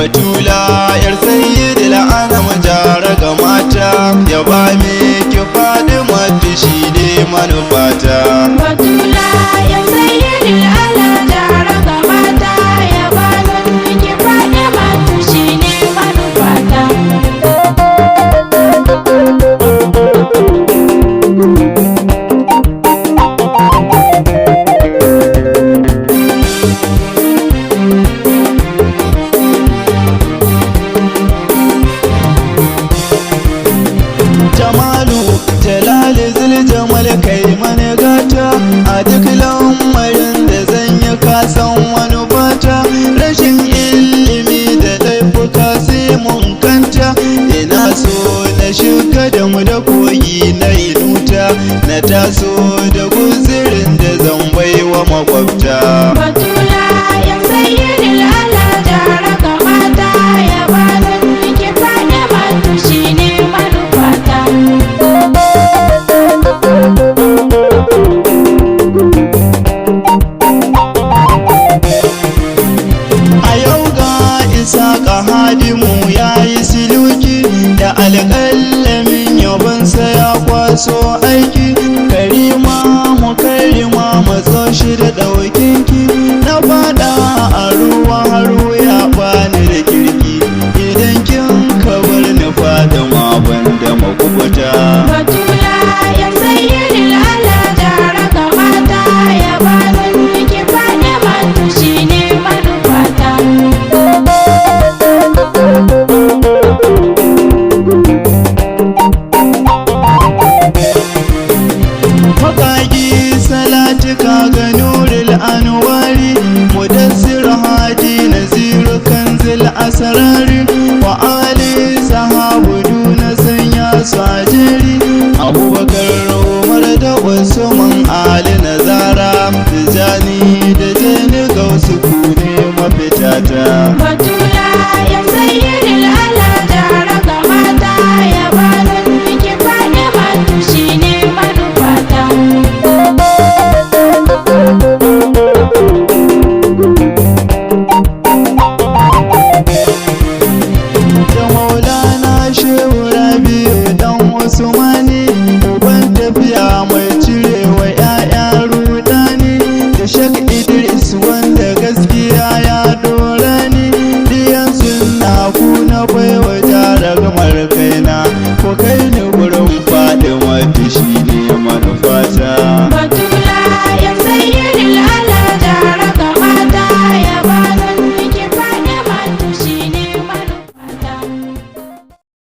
Batula yar sayyidil anam jara ga mata, ya ba me ki Fatima shi ne manufata. Batula ya sayyidil anam jara ga mata, ya ba me ki Fatima shi ne manufata. Jamalu jalali zuljamal kai mani gata, a duk lamarin da zan yi kasan wani fata. Rashin ilimi da laifuka sai mun kanta, ina so na shiga da mu da kogi na inuta, na taso da guzirin da zan baiwa makwabta. Batula ya sayyidil anam jara ga mata, ya ba me ki Fatima shi ne manufata. A yau ga Isaka Hadimu ya yi siluki, da alƙalamin yabonsa ya kwaso aiki. Karima mu karima matso shi da ɗaukinki, na fada a ruwa har ya bani da kirki. Idan kin kabar ni Fatima ban da makubuta. Batula ya sayyidil anam jara ga mata, ya ba me ki Fatima shi ne manufata. Makaki salatika ga nuril anwari, mudassir hadi naziru kanzil asrari, wa ali sahabu duna sanya su ajeri. Abubakar Umar da Usman Ali Nazara, Tijani da Jani Gausu ku ne mafitata. Batula ya sayyidil anam jara ga mata, ya ba me ki Fatima shi ne manufata. Da Maulana Shehu Rabi'u dan Usmani, uban tafiya mai cirewa 'ya'ya rudani, da Shek Idris wanda gaskiya ya dora ni. Diyan sunna ku na baiwa jaragamar kaina, ku kai ni gurin Fatima shi ne